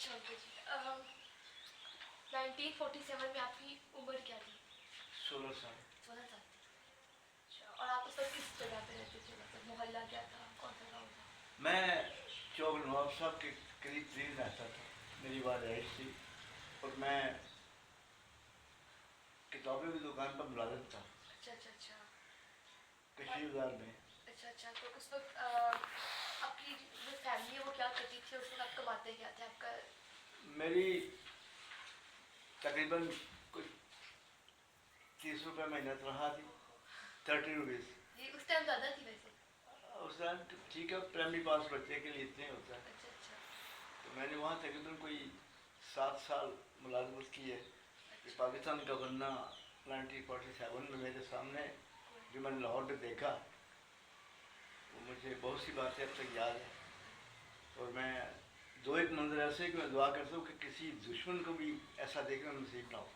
اچھا اوکے جی 1947 میں آپ کی عمر کیا تھی؟ 16 سال. 16 سال تھی. اچھا اور آپ اس وقت کس جگہ پہ رہتے تھے؟ مطلب محلہ کیا تھا، کون سا گاؤں تھا؟ میں چوک نواب صاحب کے قریب ترین رہتا تھا. میری رہائش تھی اور میں کتابوں کی دکان پر ملازم تھا. اچھا اچھا اچھا کشمیر بازار میں. اچھا اچھا تو اس وقت آپ کی جو فیملی ہے وہ کیا کرتی تھی؟ اس وقت آپ کماتے کیا تھے؟ آپ کا میری تقریباً کچھ 30 روپے مہینہ تنخواہ تھی. 30 روپیز. جی اس ٹائم زیادہ تھی ویسے. اس ٹائم ٹھیک ہے، پرائمری پاس بچے کے لیے اتنے ہوتا ہے. اچھا اچھا تو میں نے وہاں تقریباً کوئی 7 سال ملازمت کی ہے. پاکستان کا بننا 1947 میں میرے سامنے جو میں نے لاہور میں دیکھا وہ مجھے بہت سی باتیں اب تک یاد ہیں. اور میں دو ایک منظر ایسے کہ میں دعا کرتا ہوں کہ کسی دشمن کو بھی ایسا دیکھنا نصیب نہ ہو.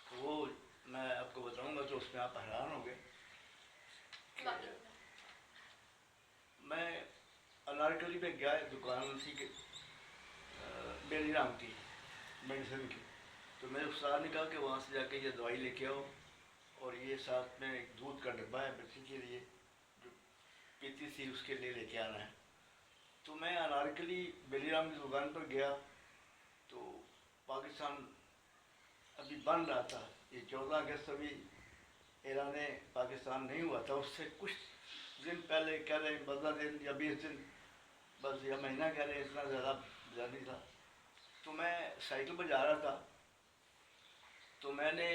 تو وہ میں آپ کو بتاؤں گا تو اس میں آپ حیران ہوں گے. میں انارکلی پہ گیا، دکان تھی کہ بیلی رام کی میڈیسن کی. تو میرے استاد نے کہا کہ وہاں سے جا کے یہ دوائی لے کے آؤ اور یہ ساتھ میں ایک دودھ کا ڈبہ ہے بچی کے لیے جو پیتی تھی اس کے لیے لے کے آنا ہے. تو میں انارکلی بیلی رام کی دکان پر گیا تو پاکستان ابھی بن رہا تھا. یہ 14 اگست ابھی اعلان پاکستان نہیں ہوا تھا. اس سے کچھ دن پہلے کہہ رہے ہیں 15 دن یا 20 دن بس یا مہینہ کہہ رہے ہیں، اتنا زیادہ نہیں تھا. تو میں سائیکل پہ جا رہا تھا تو میں نے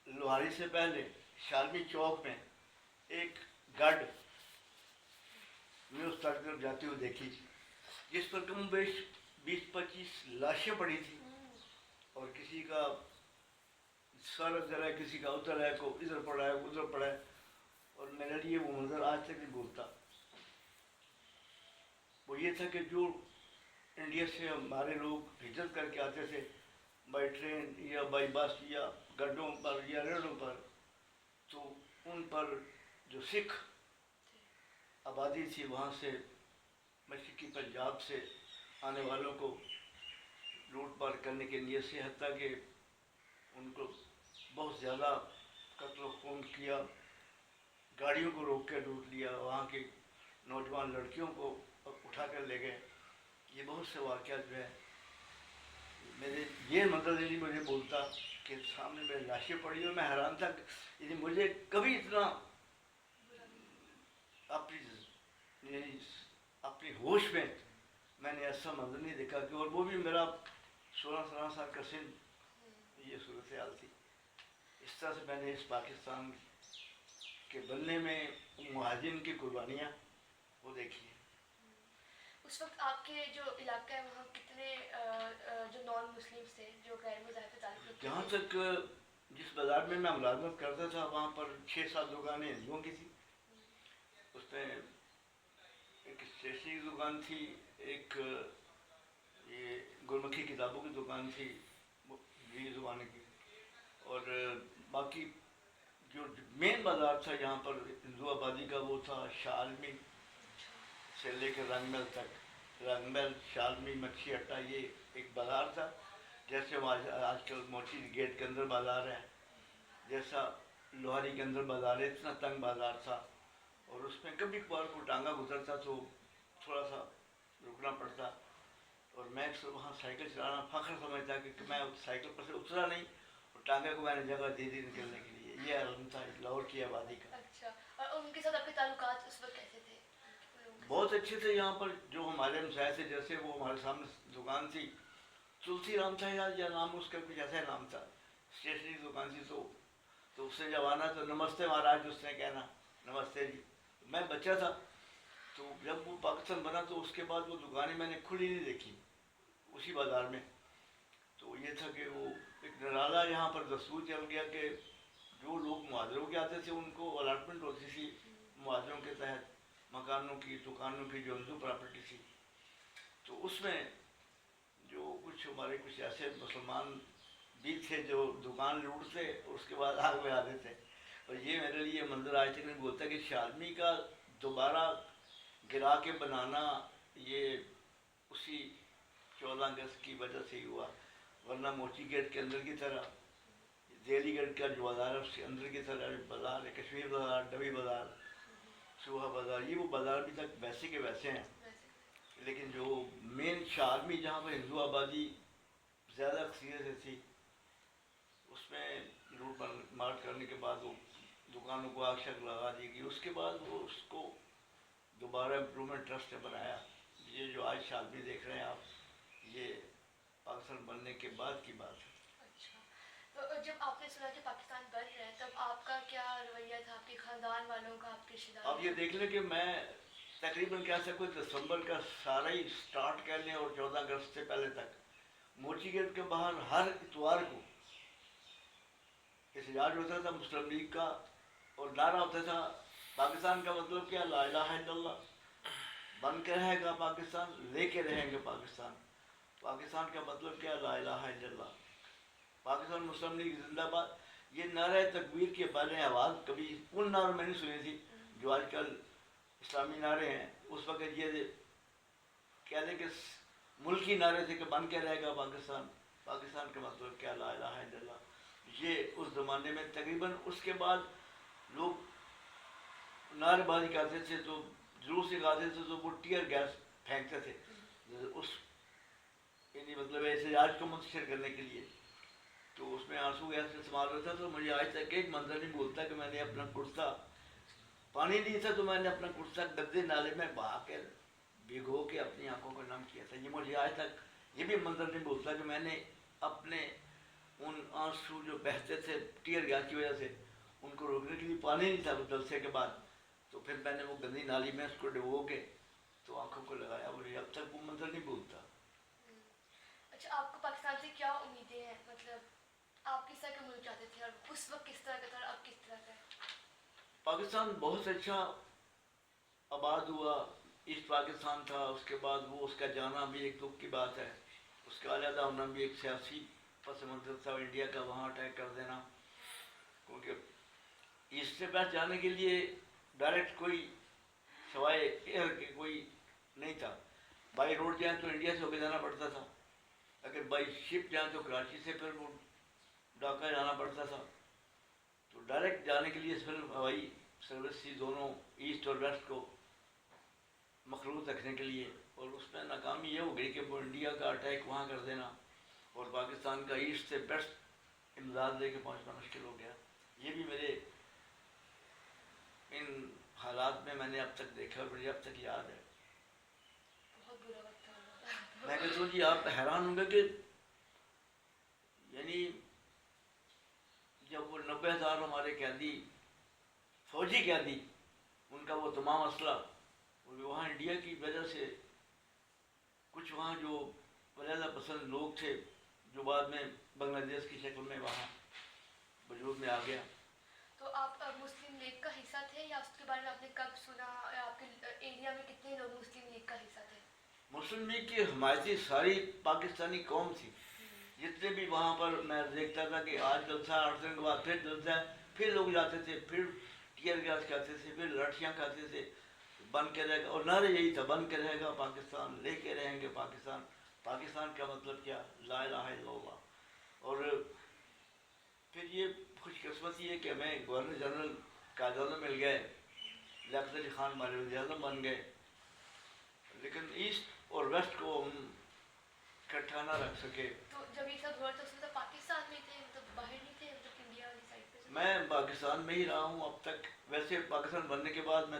لوہاری سے پہلے شالمی چوک میں ایک گڈ میں اس طرف جاتی ہوئی دیکھی جس پر کم بیش 20-25 لاشیں پڑی تھیں اور کسی کا سر ادھر ہے، کسی کا ادھر ہے، کوئی ادھر پڑا ہے، ادھر پڑا ہے. اور میرے لیے وہ منظر آج تک نہیں بھولتا. وہ یہ تھا کہ جو انڈیا سے ہمارے لوگ ہجرت کر کے آتے تھے بائی ٹرین یا بائی بس یا گڈوں پر یا ریڑوں پر، تو ان پر جو سکھ آبادی تھی وہاں سے مشرقی پنجاب سے آنے والوں کو لوٹ پاٹ کرنے کے نیت سے، حتیٰ کہ ان کو بہت زیادہ قتل و خون کیا، گاڑیوں کو روک کے لوٹ لیا، وہاں کی نوجوان لڑکیوں کو اٹھا کر لے گئے. یہ بہت سے واقعات جو ہے میرے یہ مطلب نہیں مجھے بولتا کہ سامنے میرے لاشیں پڑی اور میں حیران تھا کہ مجھے کبھی اتنا اپنی ہوش میں نے ایسا منظر نہیں دیکھا کہ، اور وہ بھی میرا 16-17 سال کا سن. یہ صورتحال تھی. اس طرح سے میں نے اس پاکستان کے بننے میں مہاجرین کی قربانیاں وہ دیکھی ہیں. اس وقت آپ کے جو علاقہ ہے وہاں کتنے جو نان مسلمس تھے جو غیر مذہب تعلق رکھتے جہاں تھے؟ تک جس بازار میں ملازمت کرتا تھا وہاں پر 6-7 دکانیں ہندوؤں کی تھیں. اس میں ایک اسٹیشنری کی دکان تھی، ایک یہ گرمکھی کتابوں کی دکان تھی انگریزی زبان کی، اور باقی جو مین بازار تھا یہاں پر ہندو آبادی کا وہ تھا شالمی سے لے کے رنگ محل تک. رنگ محل، شالمی، مچھی اڈا، یہ ایک بازار تھا جیسے آج کل موچی گیٹ کے اندر بازار ہے، جیسا لوہاری کے اندر بازار ہے، اتنا تنگ بازار تھا. اور اس میں کبھی کبھار کو ٹانگا گزرتا تو تھوڑا سا رکنا پڑتا. اور میں وہاں سائیکل چلانا فخر سمجھتا کہ میں سائیکل پر سے اترا نہیں اور ٹانگے کو میں نے جگہ دے دی نکلنے کے لیے. یہ علم تھا لاہور کی آبادی کا. اچھا اور ان کے ساتھ آپ کے تعلقات اس وقت کیسے تھے؟ بہت اچھے تھے. یہاں پر جو ہمارے ہمسائے تھے، جیسے وہ ہمارے سامنے دکان تھی تلسی رام تھا یا نام اس کا کچھ ایسا نام تھا، اسٹیشنری کی دکان تھی. تو اس سے جب آنا تو نمستے مہاراج اس نے کہنا، نمستے جی. میں بچہ تھا تو جب وہ پاکستان بنا تو اس کے بعد وہ دکانیں میں نے کھلی نہیں دیکھی اسی بازار میں. تو یہ تھا کہ وہ ایک نرالا یہاں پر دستور چل گیا کہ جو لوگ مہاجروں کے آتے تھے ان کو الاٹمنٹ ہوتی تھی مہاجروں کے تحت مکانوں کی، دکانوں کی جو ہندو پراپرٹی تھی. تو اس میں جو کچھ ہمارے کچھ ایسے مسلمان بھی تھے جو دکان لوٹتے اور اس کے بعد آگ میں آتے تھے. اور یہ میرے لیے منظر آج تک نہیں بولتا کہ شالمی کا دوبارہ گرا کے بنانا یہ اسی 14 اگست کی وجہ سے ہی ہوا، ورنہ موچی گیٹ کے اندر کی طرح، دہلی گیٹ کا جو بازار ہے اس کے اندر کی طرح بازار ہے، کشمیر بازار، ڈبی بازار، سوہا بازار، یہ وہ بازار ابھی تک ویسے کے ویسے ہیں. لیکن جو مین شاہمی جہاں پہ ہندو آبادی زیادہ اکثریت سے تھی، اس میں لوٹ مار کرنے کے بعد وہ دکانوں کو آگ شگ لگا دی گئی. اس کے بعد وہ اس کو دوبارہ امپرومنٹ ٹرسٹ نے بنایا. یہ جو آج شادی دیکھ رہے ہیں آپ، یہ پاکستان بننے کے بعد کی بات ہے. اچھا، تو جب آپ نے سنا کہ پاکستان بن رہا ہے تب آپ کا کیا رویہ تھا، آپ کے خاندان والوں کا، آپ کے رشتے داروں کا؟ آپ یہ دیکھ لیں کہ میں تقریباً کیا سکوں دسمبر کا سارا ہی سٹارٹ کر لیں اور 14 اگست سے پہلے تک موچی گیٹ کے باہر ہر اتوار کو احتجاج ہوتا تھا مسلم لیگ کا، اور نعرہ ہوتا تھا پاکستان کا مطلب کیا، لا الہ الا اللہ، بن کے رہے گا پاکستان، لے کے رہیں گے پاکستان. پاکستان کا مطلب کیا، لا الہ الا اللہ، پاکستان مسلم لیگ زندہ باد. یہ نعرہ تکبیر کے بارے آواز کبھی ان نعروں میں نہیں سنی تھی جو آج کل اسلامی نعرے ہیں. اس وقت یہ کہہ لیں کہ ملکی نعرے تھے کہ بن کے رہے گا پاکستان، پاکستان کا مطلب کیا، لا الہ الا اللہ. یہ اس زمانے میں تقریباً اس کے بعد لوگ نعرے بازی کرتے تھے تو جلوس سے گاتے تھے تو وہ ٹیئر گیس پھینکتے تھے اس یعنی مطلب احتجاج کو منتشر کرنے کے لیے. تو اس میں آنسو گیس کا استعمال ہوتا تھا. تو مجھے آج تک ایک منظر نہیں بھولتا کہ میں نے اپنا کرتا پانی نہیں تھا تو میں نے اپنا کرتا گدے نالے میں بہا کے بھگو کے اپنی آنکھوں کو نم کیا تھا. یہ مجھے آج تک یہ بھی منظر نہیں بھولتا کہ میں نے اپنے ان آنسو جو بہتے تھے ٹیئر گیس کی وجہ سے ان کو روکنے کے لیے پانی نہیں تھا جلسے کے بعد، تو پھر میں نے وہ گندی نالی میں اس کو ڈبو کے تو آنکھوں کو لگایا. مجھے اب تک وہ منظر نہیں بھولتا. اچھا، آپ کو پاکستان سے کیا امیدیں ہیں، مطلب آپ کس طرح کا ملک چاہتے تھے اور اس وقت کس طرح کا تھا اور اب کس طرح کا ہے؟ پاکستان بہت اچھا آباد ہوا، ایسٹ پاکستان تھا، اس کے بعد وہ اس کا جانا بھی ایک دکھ کی بات ہے، اس کا علیحدہ ہونا بھی ایک سیاسی پس منظر تھا انڈیا کا وہاں اٹیک کر دینا. کیونکہ ایسٹ سے ویسٹ جانے کے لیے ڈائریکٹ کوئی سوائے ایئر کے کوئی نہیں تھا. بائی روڈ جائیں تو انڈیا سے ہو کے جانا پڑتا تھا، اگر بائی شپ جائیں تو کراچی سے پھر وہ ڈھاکہ جانا پڑتا تھا. تو ڈائریکٹ جانے کے لیے صرف ہوائی سروس تھی دونوں ایسٹ اور ویسٹ کو مخلوط رکھنے کے لیے، اور اس میں ناکامی یہ ہو گئی کہ وہ انڈیا کا اٹیک وہاں کر دینا اور پاکستان کا ایسٹ سے ویسٹ امداد لے کے پہنچنا مشکل ہو گیا. یہ بھی میرے ان حالات میں نے اب تک دیکھا اور مجھے اب تک یاد ہے. بہت برا وقت تھا. میں کہتا ہوں جی آپ حیران ہوں گے کہ یعنی جب وہ 90,000 ہمارے قیدی فوجی قیدی ان کا وہ تمام اسلحہ وہاں انڈیا کی وجہ سے کچھ وہاں جو علیحدہ پسند لوگ تھے جو بعد میں بنگلہ دیش کی شکل میں وہاں وجود میں آ گیا. تو آپ مسلم لیگ کا حصہ تھے یا اس کے بارے میں آپ نے کب سنا، آپ کے ایریا میں کتنے لوگ مسلم لیگ کا حصہ تھے؟ مسلم لیگ کی حمایتی ساری پاکستانی قوم تھی. جتنے بھی وہاں پر میں دیکھتا تھا کہ آج جلسہ 8 دن کے بعد پھر جلسہ ہے، پھر لوگ جاتے تھے، پھر ٹیئر گیس کھاتے تھے، پھر لڑکیاں کھاتے تھے، بن کے رہے گا. اور نعرہ یہی تھا، بن کے رہے گا پاکستان، لے کے رہیں گے پاکستان. پاکستان کا مطلب کیا، لا الہ الا اللہ. اور پھر یہ خوش قسمتی ہے کہ ہمیں گورنر جنرل قائد اعظم مل گئے، لیاقت علی خان ہمارے وزیر اعظم بن گئے. لیکن ایسٹ اور ویسٹ کو ہم اکٹھا نہ رکھ سکے. تو جب یہ سب ہوا تو اس میں پاکستان میں تھے، مطلب باہر نہیں تھے، مطلب انڈیا والی سائڈ پہ؟ میں پاکستان میں ہی رہا ہوں اب تک. ویسے پاکستان بننے کے بعد میں